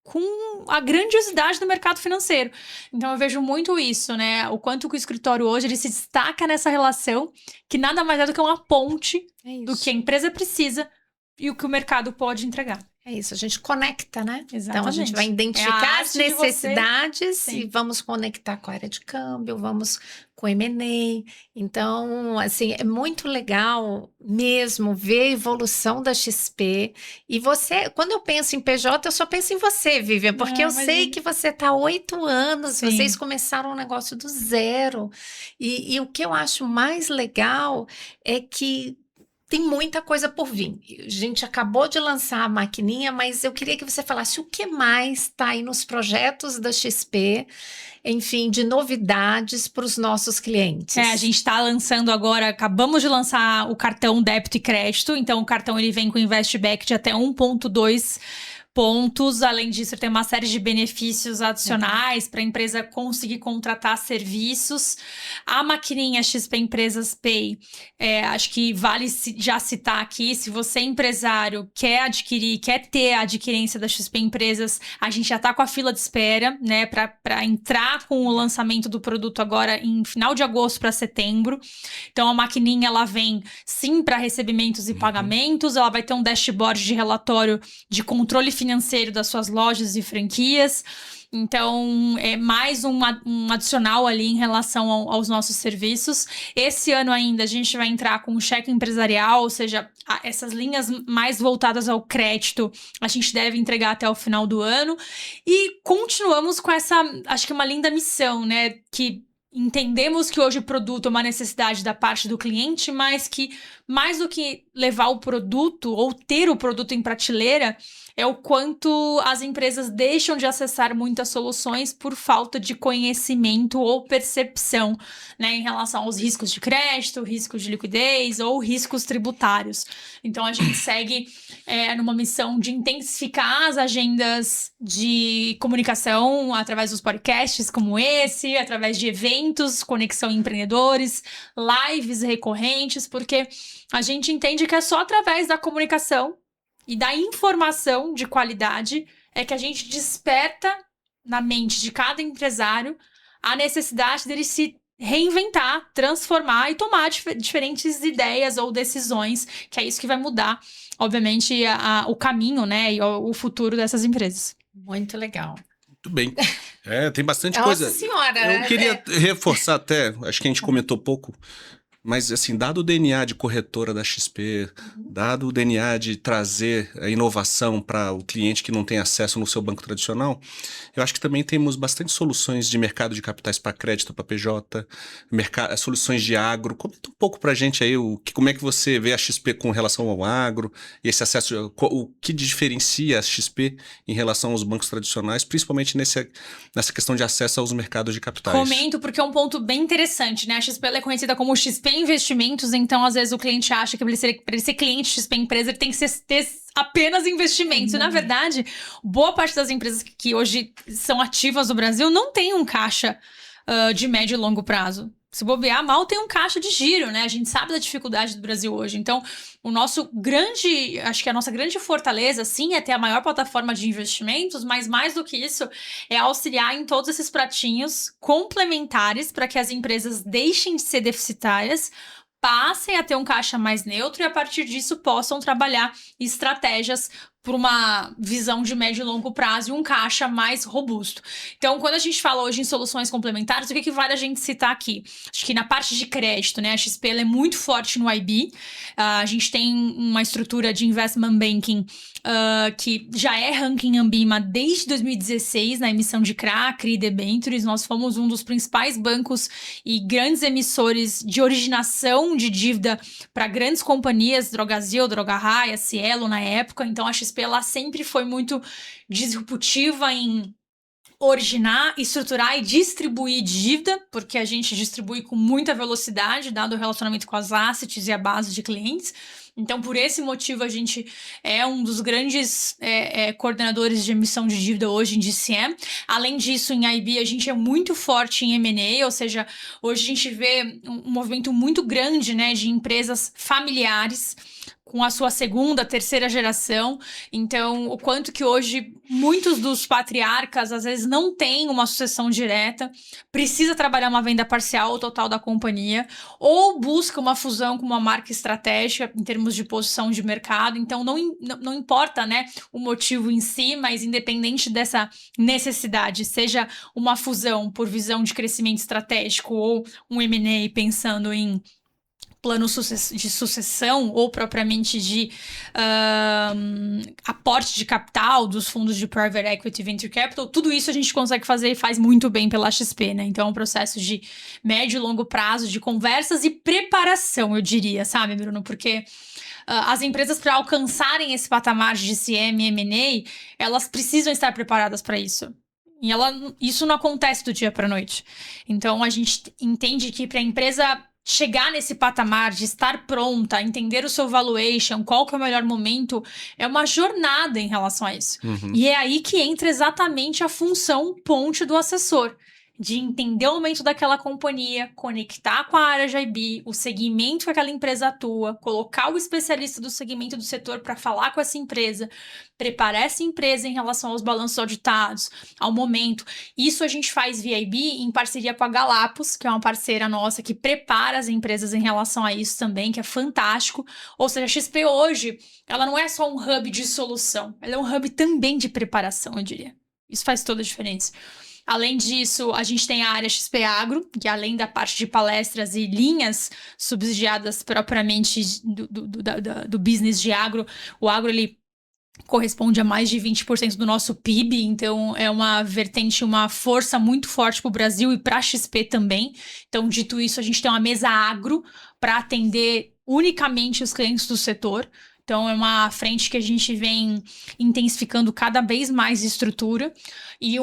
com a grandiosidade do mercado financeiro. Então, eu vejo muito isso, né? O quanto que o escritório hoje ele se destaca nessa relação, que nada mais é do que uma ponte do que a empresa precisa e o que o mercado pode entregar. É isso, a gente conecta, né? Exatamente. Então, a gente vai identificar as necessidades e vamos conectar com a área de câmbio, vamos com o M&A. Então, assim, é muito legal mesmo ver a evolução da XP. E você, quando eu penso em PJ, eu só penso em você, Vivian, porque eu sei que você está há 8 anos, Sim. Vocês começaram um negócio do zero. E o que eu acho mais legal é que tem muita coisa por vir. A gente acabou de lançar a maquininha, mas eu queria que você falasse o que mais está aí nos projetos da XP, enfim, de novidades para os nossos clientes. A gente está lançando agora, acabamos de lançar o cartão débito e crédito, então o cartão ele vem com investback de até 1,2 pontos. Além disso, tem uma série de benefícios adicionais para a empresa conseguir contratar serviços. A maquininha XP Empresas Pay, acho que vale já citar aqui, se você empresário quer ter a adquirência da XP Empresas, a gente já está com a fila de espera, né, para entrar com o lançamento do produto agora em final de agosto para setembro. Então, a maquininha, ela vem sim para recebimentos e pagamentos, ela vai ter um dashboard de relatório de controle financeiro das suas lojas e franquias. Então, é mais um adicional ali em relação aos nossos serviços. Esse ano ainda a gente vai entrar com o cheque empresarial, ou seja, essas linhas mais voltadas ao crédito, a gente deve entregar até o final do ano. E continuamos com essa, acho que uma linda missão, né? Que entendemos que hoje o produto é uma necessidade da parte do cliente, mas que mais do que levar o produto ou ter o produto em prateleira, é o quanto as empresas deixam de acessar muitas soluções por falta de conhecimento ou percepção, né, em relação aos riscos de crédito, riscos de liquidez ou riscos tributários. Então, a gente segue numa missão de intensificar as agendas de comunicação através dos podcasts como esse, através de eventos, conexão empreendedores, lives recorrentes, porque a gente entende que é só através da comunicação e da informação de qualidade é que a gente desperta na mente de cada empresário a necessidade dele se reinventar, transformar e tomar diferentes ideias ou decisões, que é isso que vai mudar, obviamente, o caminho, né, e o futuro dessas empresas. Muito legal. Muito bem. Tem bastante Nossa coisa. Senhora! Eu queria reforçar até, acho que a gente comentou pouco, mas, assim, dado o DNA de corretora da XP, dado o DNA de trazer a inovação para o cliente que não tem acesso no seu banco tradicional, eu acho que também temos bastante soluções de mercado de capitais para crédito, para PJ, soluções de agro. Comenta um pouco para a gente aí como é que você vê a XP com relação ao agro e esse acesso, o que diferencia a XP em relação aos bancos tradicionais, principalmente nessa questão de acesso aos mercados de capitais. Comento porque é um ponto bem interessante, né? A XP ela é conhecida como XP Investimentos, então às vezes o cliente acha que para ele ser cliente XP Empresa ele tem que ter apenas investimentos. E, na verdade, boa parte das empresas que hoje são ativas no Brasil não tem um caixa de médio e longo prazo. Se bobear, mal tem um caixa de giro, né? A gente sabe da dificuldade do Brasil hoje. Então, acho que a nossa grande fortaleza, sim, é ter a maior plataforma de investimentos, mas mais do que isso, é auxiliar em todos esses pratinhos complementares para que as empresas deixem de ser deficitárias, passem a ter um caixa mais neutro e, a partir disso, possam trabalhar estratégias por uma visão de médio e longo prazo e um caixa mais robusto. Então, quando a gente fala hoje em soluções complementares, o que vale a gente citar aqui? Acho que na parte de crédito, né, a XP ela é muito forte no IB. A gente tem uma estrutura de investment banking que já é ranking Ambima desde 2016 na emissão de CRA, CRI e debêntures. Nós fomos um dos principais bancos e grandes emissores de originação de dívida para grandes companhias, Drogasil, Drogarraia, Cielo na época. Então, a XP ela sempre foi muito disruptiva em originar, estruturar e distribuir dívida, porque a gente distribui com muita velocidade, dado o relacionamento com as assets e a base de clientes. Então, por esse motivo, a gente é um dos grandes coordenadores de emissão de dívida hoje em DCM. Além disso, em IB, a gente é muito forte em M&A, ou seja, hoje a gente vê um movimento muito grande, né, de empresas familiares com a sua segunda, terceira geração. Então, o quanto que hoje muitos dos patriarcas, às vezes, não têm uma sucessão direta, precisa trabalhar uma venda parcial ou total da companhia, ou busca uma fusão com uma marca estratégica em termos de posição de mercado. Então, não importa, né, o motivo em si, mas independente dessa necessidade, seja uma fusão por visão de crescimento estratégico ou um M&A pensando em plano de sucessão ou propriamente de aporte de capital dos fundos de Private Equity Venture Capital, tudo isso a gente consegue fazer e faz muito bem pela XP, né? Então é um processo de médio e longo prazo, de conversas e preparação, eu diria, sabe, Bruno? Porque as empresas, para alcançarem esse patamar de DCM e M&A, elas precisam estar preparadas para isso. E isso não acontece do dia para a noite. Então a gente entende que para a empresa chegar nesse patamar de estar pronta, entender o seu valuation, qual que é o melhor momento, é uma jornada em relação a isso. E é aí que entra exatamente a função ponte do assessor, de entender o momento daquela companhia, conectar com a área de IB, o segmento que aquela empresa atua, colocar o especialista do segmento do setor para falar com essa empresa, preparar essa empresa em relação aos balanços auditados, ao momento. Isso a gente faz via IB em parceria com a Galapos, que é uma parceira nossa que prepara as empresas em relação a isso também, que é fantástico. Ou seja, a XP hoje, ela não é só um hub de solução, ela é um hub também de preparação, eu diria. Isso faz toda a diferença. Além disso, a gente tem a área XP Agro, que além da parte de palestras e linhas subsidiadas propriamente do business de agro, o agro ele corresponde a mais de 20% do nosso PIB, então é uma vertente, uma força muito forte para o Brasil e para a XP também. Então, dito isso, a gente tem uma mesa agro para atender unicamente os clientes do setor. Então, é uma frente que a gente vem intensificando cada vez mais estrutura. E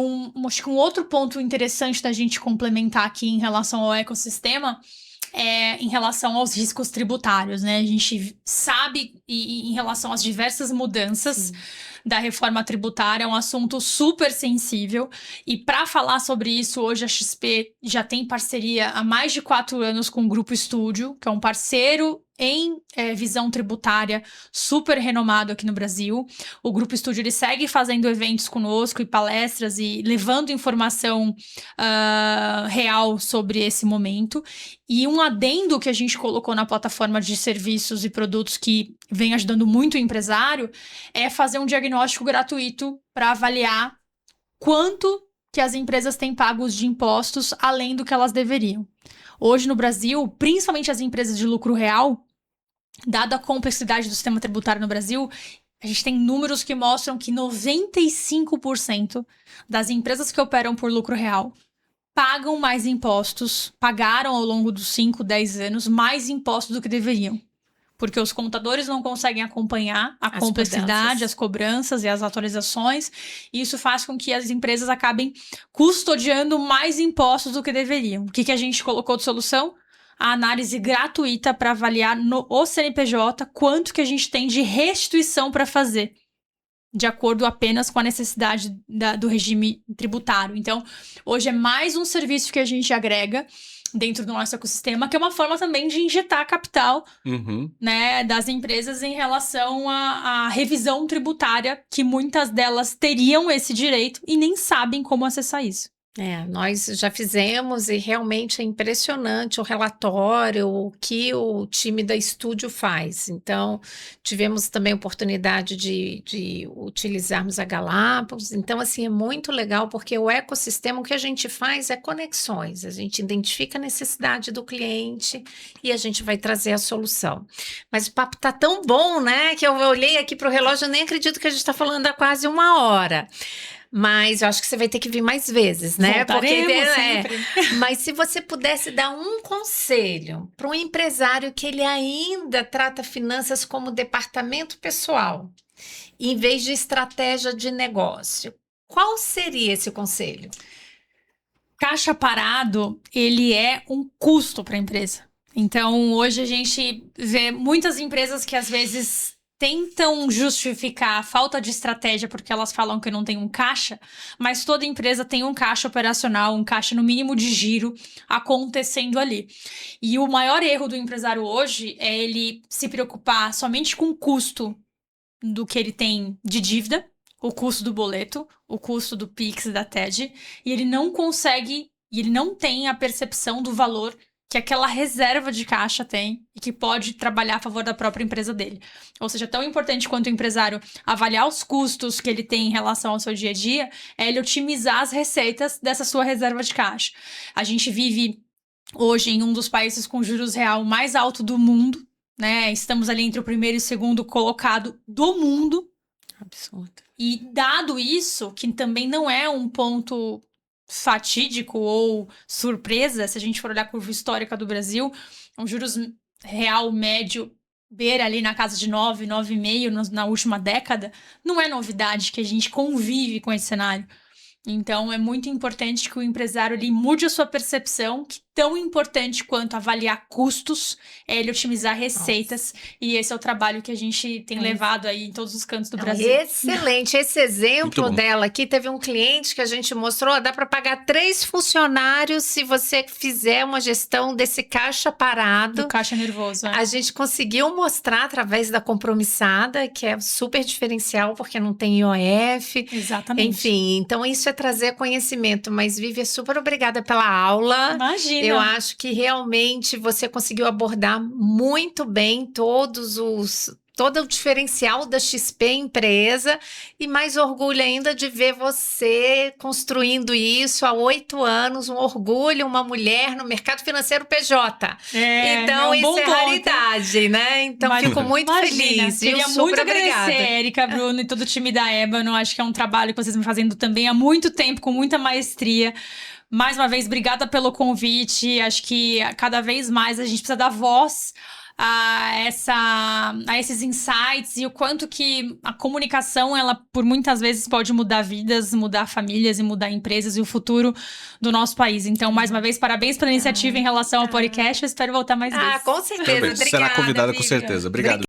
acho que um outro ponto interessante da gente complementar aqui em relação ao ecossistema é em relação aos riscos tributários, né? A gente sabe, e em relação às diversas mudanças da reforma tributária, é um assunto super sensível. E para falar sobre isso, hoje a XP já tem parceria há mais de 4 anos com o Grupo Estúdio, que é um parceiro em visão tributária super renomado aqui no Brasil. O Grupo Estúdio ele segue fazendo eventos conosco e palestras e levando informação real sobre esse momento. E um adendo que a gente colocou na plataforma de serviços e produtos que vem ajudando muito o empresário é fazer um diagnóstico gratuito para avaliar quanto que as empresas têm pagos de impostos além do que elas deveriam. Hoje no Brasil, principalmente as empresas de lucro real, dada a complexidade do sistema tributário no Brasil, a gente tem números que mostram que 95% das empresas que operam por lucro real pagam mais impostos, pagaram ao longo dos 5, 10 anos mais impostos do que deveriam. Porque os contadores não conseguem acompanhar a complexidade, as cobranças e as atualizações. E isso faz com que as empresas acabem custodiando mais impostos do que deveriam. O que a gente colocou de solução? A análise gratuita para avaliar no CNPJ quanto que a gente tem de restituição para fazer, de acordo apenas com a necessidade do regime tributário. Então, hoje é mais um serviço que a gente agrega dentro do nosso ecossistema, que é uma forma também de injetar capital né, das empresas em relação à revisão tributária, que muitas delas teriam esse direito e nem sabem como acessar isso. Nós já fizemos e realmente é impressionante o relatório, o que o time da Estúdio faz. Então, tivemos também a oportunidade de utilizarmos a Galápagos. Então, assim, é muito legal porque o ecossistema, o que a gente faz é conexões. A gente identifica a necessidade do cliente e a gente vai trazer a solução. Mas o papo tá tão bom, né, que eu olhei aqui para o relógio, eu nem acredito que a gente está falando há quase 1 hora. Mas eu acho que você vai ter que vir mais vezes, né? Voltaremos sempre. Mas se você pudesse dar um conselho para um empresário que ele ainda trata finanças como departamento pessoal, em vez de estratégia de negócio, qual seria esse conselho? Caixa parado, ele é um custo para a empresa. Então, hoje a gente vê muitas empresas que às vezes tentam justificar a falta de estratégia porque elas falam que não tem um caixa, mas toda empresa tem um caixa operacional, um caixa no mínimo de giro acontecendo ali. E o maior erro do empresário hoje é ele se preocupar somente com o custo do que ele tem de dívida, o custo do boleto, o custo do Pix e da TED, e ele não consegue, e ele não tem a percepção do valor que aquela reserva de caixa tem e que pode trabalhar a favor da própria empresa dele. Ou seja, tão importante quanto o empresário avaliar os custos que ele tem em relação ao seu dia a dia, é ele otimizar as receitas dessa sua reserva de caixa. A gente vive hoje em um dos países com juros real mais alto do mundo, né? Estamos ali entre o primeiro e segundo colocado do mundo. Absurdo. E dado isso, que também não é um ponto fatídico ou surpresa, se a gente for olhar a curva histórica do Brasil, um juros real médio beira ali na casa de 9, 9,5 na última década, não é novidade que a gente convive com esse cenário. Então, é muito importante que o empresário ele mude a sua percepção, que tão importante quanto avaliar custos é ele otimizar receitas. E esse é o trabalho que a gente tem levado aí em todos os cantos do Brasil. Excelente. Esse exemplo dela aqui, teve um cliente que a gente mostrou, dá para pagar 3 funcionários se você fizer uma gestão desse caixa parado. Do caixa nervoso, A gente conseguiu mostrar através da compromissada, que é super diferencial, porque não tem IOF. Exatamente. Enfim, então isso é trazer conhecimento. Mas, Vivian, super obrigada pela aula. Imagina. Eu acho que realmente você conseguiu abordar muito bem todo o diferencial da XP empresa e mais orgulho ainda de ver você construindo isso há 8 anos, um orgulho, uma mulher no mercado financeiro PJ. Então, isso é raridade, né? Então, fico muito feliz. Queria muito agradecer, Érica, Bruno e todo o time da Ébano. Acho que é um trabalho que vocês vêm fazendo também há muito tempo, com muita maestria. Mais uma vez, obrigada pelo convite. Acho que cada vez mais a gente precisa dar voz a esses insights e o quanto que a comunicação, ela por muitas vezes pode mudar vidas, mudar famílias e mudar empresas e o futuro do nosso país. Então, mais uma vez, parabéns pela iniciativa em relação ao podcast. Eu espero voltar mais vezes. Com certeza. Obrigada, será convidada Vivian. com certeza. Obrigado.